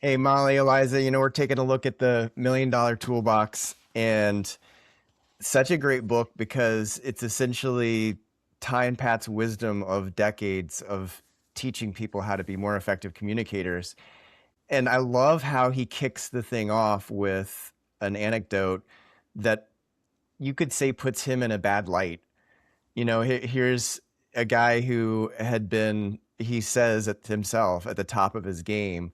Hey, Molly, Eliza, we're taking a look at the Million Dollar Toolbox, and such a great book because it's essentially Ty and Pat's wisdom of decades of teaching people how to be more effective communicators. And I love how he kicks the thing off with an anecdote that you could say puts him in a bad light. Here's a guy who had been, he says it himself, at the top of his game,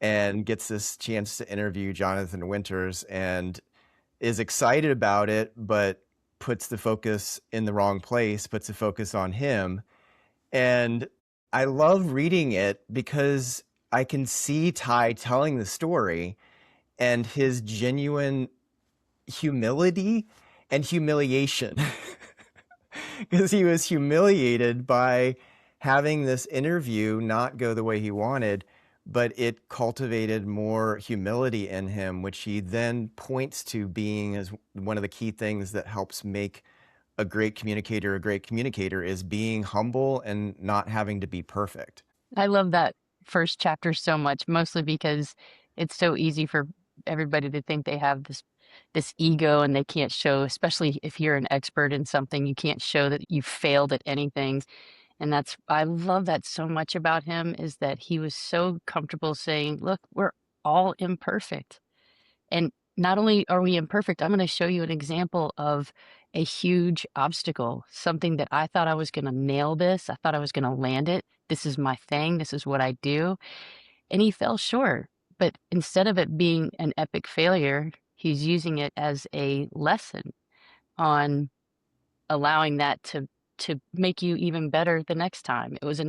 and gets this chance to interview Jonathan Winters and is excited about it, but puts the focus in the wrong place, puts the focus on him. And I love reading it because I can see Ty telling the story and his genuine humility and humiliation. Because he was humiliated by having this interview not go the way he wanted, but it cultivated more humility in him, which he then points to being as one of the key things that helps make a great communicator is being humble and not having to be perfect. I love that first chapter so much, mostly because it's so easy for everybody to think they have this ego and they can't show, especially if you're an expert in something, you can't show that you failed at anything. And I love that so much about him, is that he was so comfortable saying, look, we're all imperfect. And not only are we imperfect, I'm going to show you an example of a huge obstacle, something that I thought I was going to nail this. I thought I was going to land it. This is my thing. This is what I do. And he fell short. But instead of it being an epic failure, he's using it as a lesson on allowing that to make you even better the next time. It was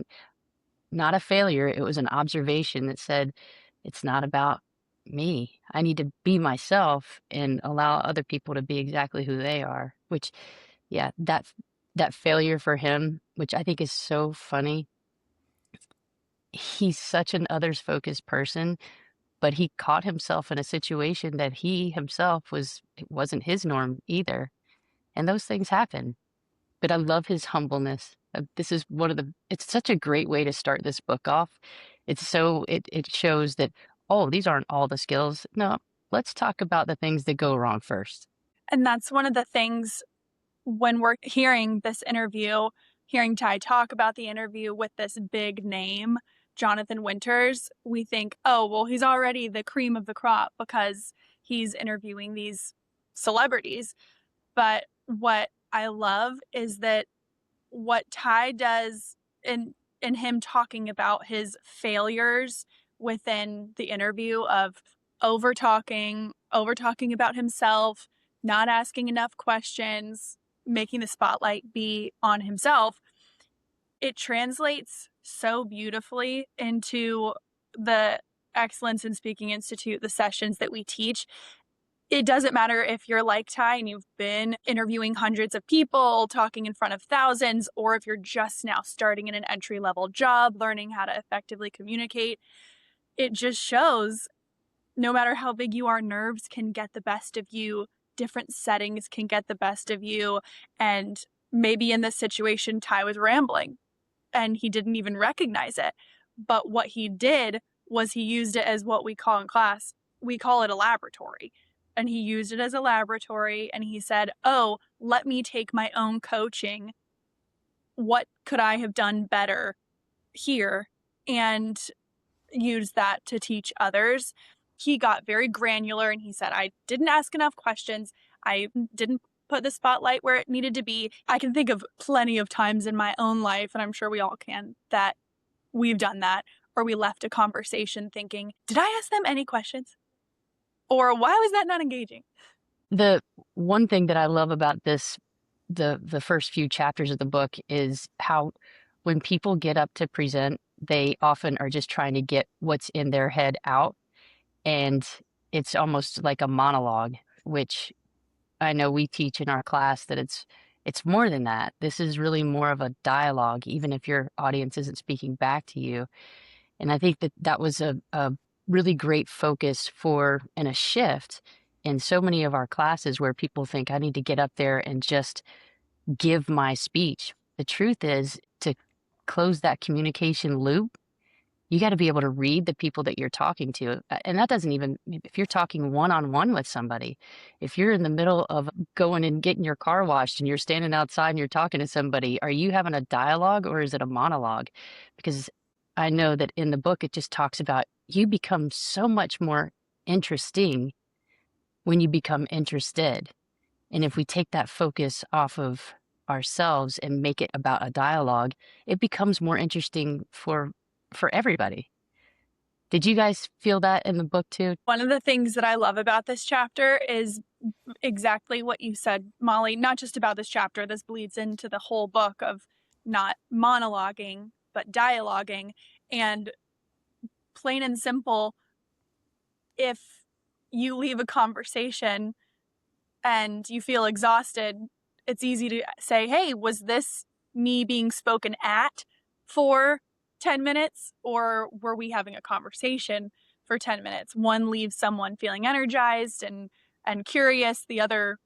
not a failure. It was an observation that said, it's not about me. I need to be myself and allow other people to be exactly who they are, which, yeah, that failure for him, which I think is so funny. He's such an others focused person, but he caught himself in a situation that he himself it wasn't his norm either. And those things happen. But I love his humbleness. This is it's such a great way to start this book off. It shows that, oh, these aren't all the skills. No, let's talk about the things that go wrong first. And that's one of the things when we're hearing this interview, hearing Ty talk about the interview with this big name, Jonathan Winters, we think, oh, well, he's already the cream of the crop because he's interviewing these celebrities. But what I love is that what Ty does in him talking about his failures within the interview of over talking about himself, not asking enough questions, making the spotlight be on himself, it translates so beautifully into the Excellence in Speaking Institute, the sessions that we teach. It doesn't matter if you're like Ty and you've been interviewing hundreds of people, talking in front of thousands, or if you're just now starting in an entry-level job, learning how to effectively communicate. It just shows no matter how big you are, nerves can get the best of you. Different settings can get the best of you. And maybe in this situation, Ty was rambling and he didn't even recognize it. But what he did was he used it as what we call in class, we call it a laboratory. And he used it as a laboratory and he said, oh, let me take my own coaching. What could I have done better here? And use that to teach others. He got very granular and he said, I didn't ask enough questions. I didn't put the spotlight where it needed to be. I can think of plenty of times in my own life, and I'm sure we all can, that we've done that, or we left a conversation thinking, did I ask them any questions? Or why was that not engaging? The one thing that I love about the first few chapters of the book is how when people get up to present, they often are just trying to get what's in their head out. And it's almost like a monologue, which I know we teach in our class that it's more than that. This is really more of a dialogue, even if your audience isn't speaking back to you. And I think that was a really great focus and a shift in so many of our classes where people think I need to get up there and just give my speech. The truth is, to close that communication loop, you got to be able to read the people that you're talking to. And that doesn't even, if you're talking one-on-one with somebody, if you're in the middle of going and getting your car washed and you're standing outside and you're talking to somebody, are you having a dialogue or is it a monologue? Because I know that in the book, it just talks about you become so much more interesting when you become interested. And if we take that focus off of ourselves and make it about a dialogue, it becomes more interesting for everybody. Did you guys feel that in the book too? One of the things that I love about this chapter is exactly what you said, Molly, not just about this chapter. This bleeds into the whole book of not monologuing, but dialoguing. And plain and simple, if you leave a conversation and you feel exhausted, it's easy to say, hey, was this me being spoken at for 10 minutes, or were we having a conversation for 10 minutes? One leaves someone feeling energized and curious. The other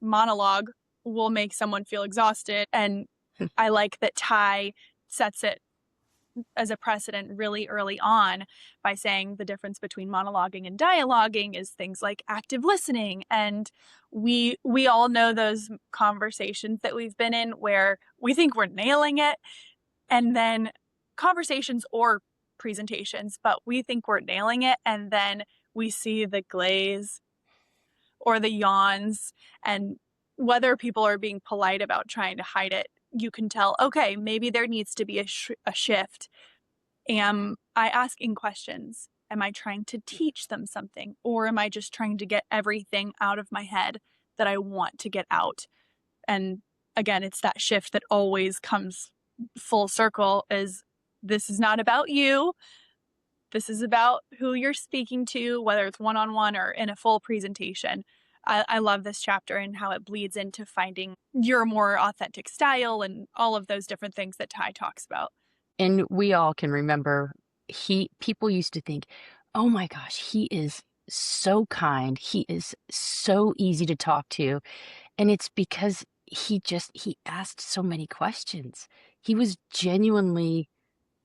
monologue will make someone feel exhausted. And I like that Ty sets it as a precedent really early on by saying the difference between monologuing and dialoguing is things like active listening. And we all know those conversations that we've been in where we think we're nailing it, and then conversations or presentations, but we think we're nailing it, and then we see the glaze or the yawns, and whether people are being polite about trying to hide it, you can tell, okay, maybe there needs to be a shift. Am I asking questions? Am I trying to teach them something? Or am I just trying to get everything out of my head that I want to get out? And again, it's that shift that always comes full circle, is this is not about you. This is about who you're speaking to, whether it's one-on-one or in a full presentation. I love this chapter and how it bleeds into finding your more authentic style and all of those different things that Ty talks about. And we all can remember people used to think, oh my gosh, he is so kind. He is so easy to talk to. And it's because he asked so many questions. He was genuinely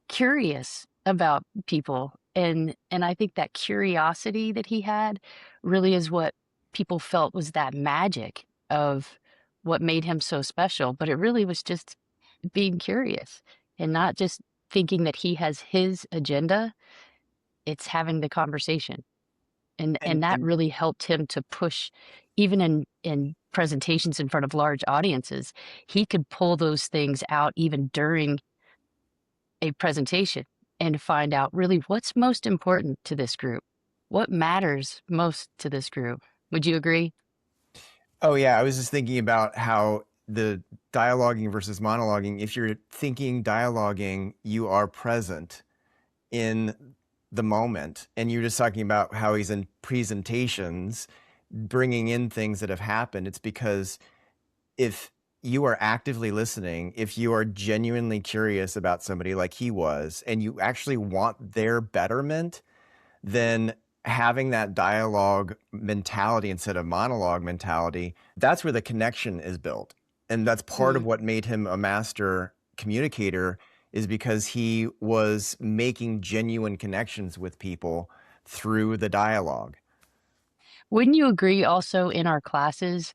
curious about people. And I think that curiosity that he had really is what people felt was that magic of what made him so special. But it really was just being curious and not just thinking that he has his agenda. It's having the conversation. And that And really helped him to push, even in presentations in front of large audiences. He could pull those things out even during a presentation and find out really what's most important to this group. What matters most to this group? Would you agree? oh yeah, I was just thinking about how the dialoguing versus monologuing, if you're thinking dialoguing, you are present in the moment. And you're just talking about how he's in presentations, bringing in things that have happened. It's because if you are actively listening, if you are genuinely curious about somebody like he was, and you actually want their betterment, then having that dialogue mentality instead of monologue mentality, that's where the connection is built. And that's part of what made him a master communicator, is because he was making genuine connections with people through the dialogue. Wouldn't you agree also in our classes,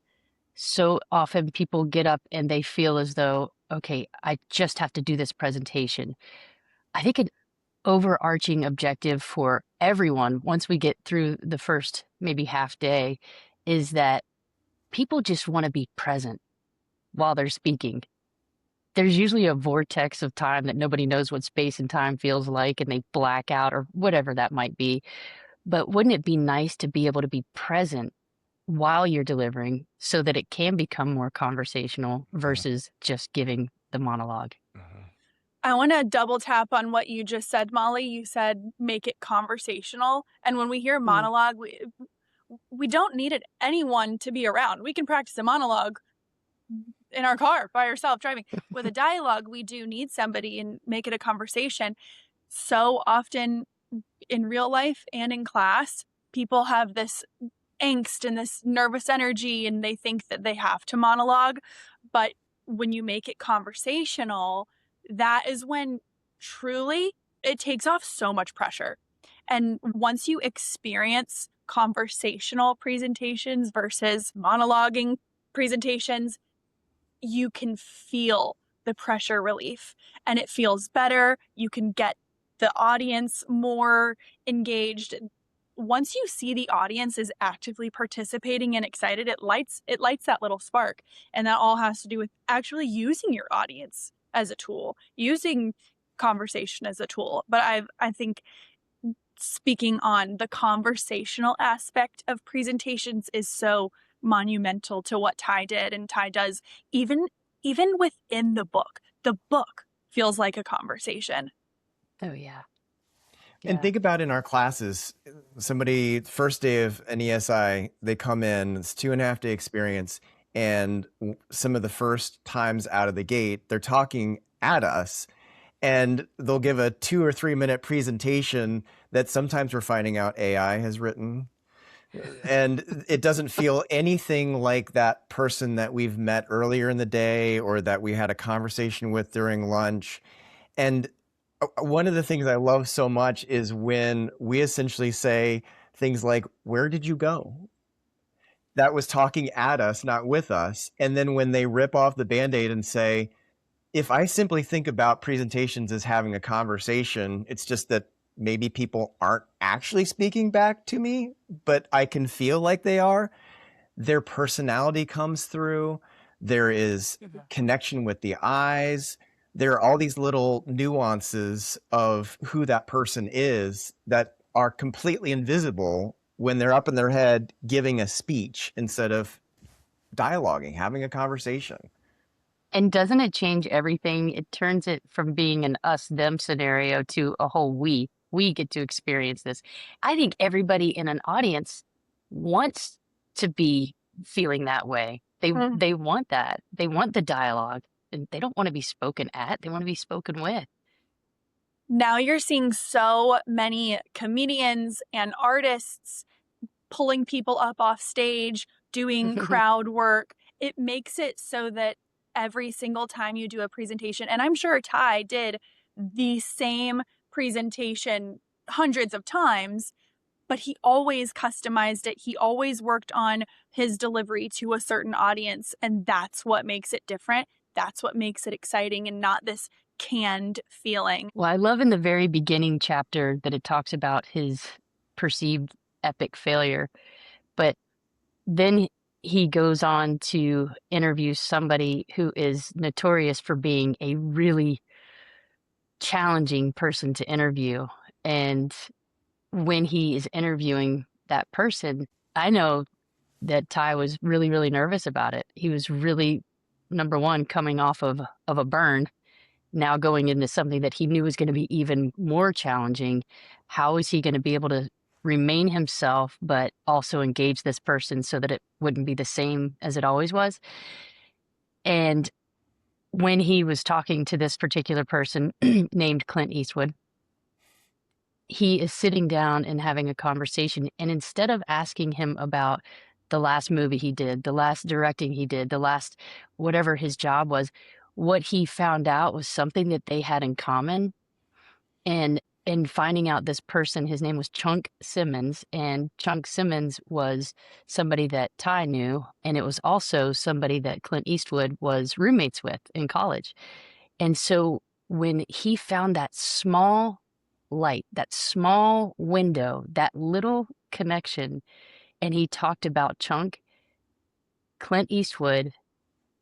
so often people get up and they feel as though, okay, I just have to do this presentation. I think an overarching objective for everyone, once we get through the first maybe half day, is that people just want to be present while they're speaking. There's usually a vortex of time that nobody knows what space and time feels like, and they black out or whatever that might be. But wouldn't it be nice to be able to be present while you're delivering so that it can become more conversational versus just giving the monologue? I want to double tap on what you just said, Molly. You said make it conversational. And when we hear monologue, we don't need anyone to be around. We can practice a monologue in our car by ourselves driving. With a dialogue, we do need somebody and make it a conversation. So often in real life and in class, people have this angst and this nervous energy, and they think that they have to monologue. But when you make it conversational, that is when truly it takes off so much pressure. And once you experience conversational presentations versus monologuing presentations, you can feel the pressure relief and it feels better. You can get the audience more engaged. Once you see the audience is actively participating and excited, it lights that little spark. And that all has to do with actually using your audience as a tool, using conversation as a tool. But I think speaking on the conversational aspect of presentations is so monumental to what Ty did and Ty does even within the book. The book feels like a conversation. Oh yeah. And think about in our classes, somebody first day of an ESI, they come in, it's 2.5 day experience. And some of the first times out of the gate, they're talking at us and they'll give a 2 or 3 minute presentation that sometimes we're finding out AI has written. And it doesn't feel anything like that person that we've met earlier in the day or that we had a conversation with during lunch. And one of the things I love so much is when we essentially say things like, "Where did you go?" That was talking at us, not with us. And then when they rip off the Band-Aid and say, if I simply think about presentations as having a conversation, it's just that maybe people aren't actually speaking back to me, but I can feel like they are. Their personality comes through. There is connection with the eyes. There are all these little nuances of who that person is that are completely invisible when they're up in their head giving a speech instead of dialoguing, having a conversation. And doesn't it change everything? It turns it from being an us-them scenario to a whole we. We get to experience this. I think everybody in an audience wants to be feeling that way. They want that. They want the dialogue. And they don't want to be spoken at. They want to be spoken with. Now you're seeing so many comedians and artists pulling people up off stage, doing crowd work. It makes it so that every single time you do a presentation, and I'm sure Ty did the same presentation hundreds of times, but he always customized it. He always worked on his delivery to a certain audience, and that's what makes it different. That's what makes it exciting and not this canned feeling. Well, I love in the very beginning chapter that it talks about his perceived epic failure, but then he goes on to interview somebody who is notorious for being a really challenging person to interview. And when he is interviewing that person, I know that Ty was really, really nervous about it. He was really, number one, coming off of a burn, now going into something that he knew was going to be even more challenging. How is he going to be able to remain himself, but also engage this person so that it wouldn't be the same as it always was? And when he was talking to this particular person named Clint Eastwood, he is sitting down and having a conversation. And instead of asking him about the last movie he did, the last directing he did, the last whatever his job was, what he found out was something that they had in common. And in finding out this person, his name was Chunk Simmons, and Chunk Simmons was somebody that Ty knew, and it was also somebody that Clint Eastwood was roommates with in college. And so when he found that small light, that small window, that little connection, and he talked about Chunk, Clint Eastwood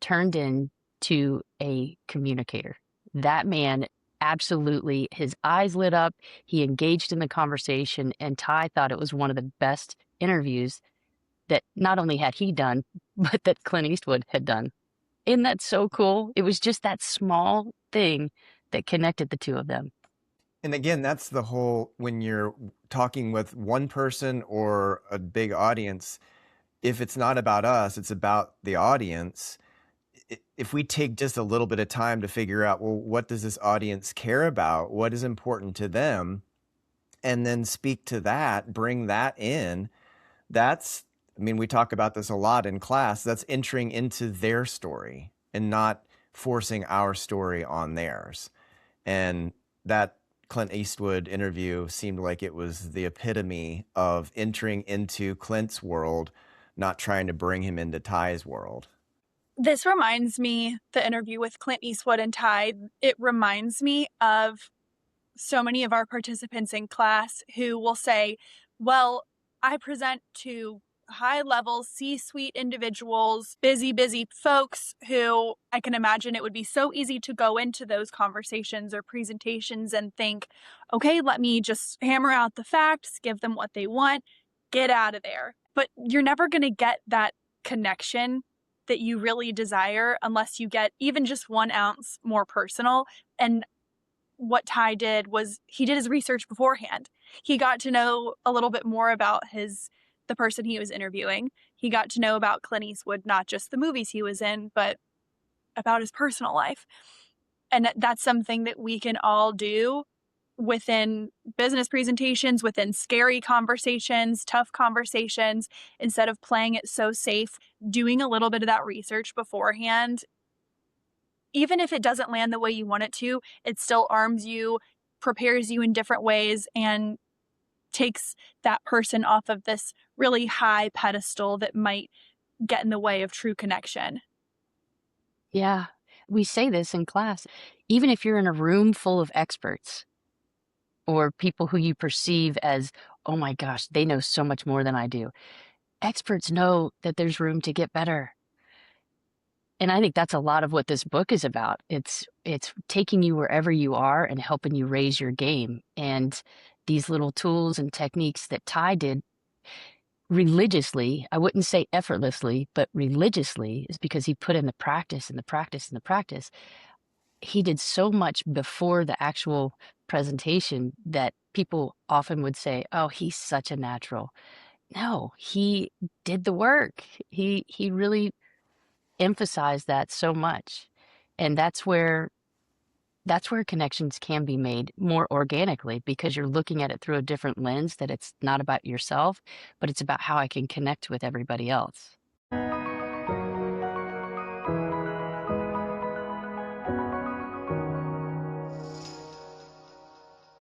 turned into a communicator. That man absolutely, his eyes lit up. He engaged in the conversation, and Ty thought it was one of the best interviews that not only had he done, but that Clint Eastwood had done. Isn't that so cool? It was just that small thing that connected the two of them. And again, that's the whole, when you're talking with one person or a big audience, if it's not about us, it's about the audience. If we take just a little bit of time to figure out, well, what does this audience care about? What is important to them? And then speak to that, bring that in. That's I mean, we talk about this a lot in class. That's entering into their story and not forcing our story on theirs. And that Clint Eastwood interview seemed like it was the epitome of entering into Clint's world, not trying to bring him into Ty's world. This reminds me, the interview with Clint Eastwood and Ty, it reminds me of so many of our participants in class who will say, well, I present to high level C-suite individuals, busy folks who I can imagine it would be so easy to go into those conversations or presentations and think, okay, let me just hammer out the facts, give them what they want, get out of there. But you're never going to get that connection that you really desire unless you get even just 1 ounce more personal. And what Ty did was he did his research beforehand. He got to know a little bit more about the person he was interviewing. He got to know about Clint Eastwood, not just the movies he was in, but about his personal life. And that's something that we can all do within business presentations, within scary conversations, tough conversations, instead of playing it so safe, doing a little bit of that research beforehand. Even if it doesn't land the way you want it to, it still arms you, prepares you in different ways, and takes that person off of this really high pedestal that might get in the way of true connection. Yeah, we say this in class. Even if you're in a room full of experts or people who you perceive as, oh my gosh, they know so much more than I do. Experts know that there's room to get better. And I think that's a lot of what this book is about. It's taking you wherever you are and helping you raise your game. And these little tools and techniques that Ty did religiously, I wouldn't say effortlessly, but religiously, is because he put in the practice and the practice and the practice. He did so much before the actual presentation that people often would say, oh, he's such a natural. No, he did the work. He really emphasized that so much. And that's where connections can be made more organically, because you're looking at it through a different lens, that it's not about yourself, but it's about how I can connect with everybody else.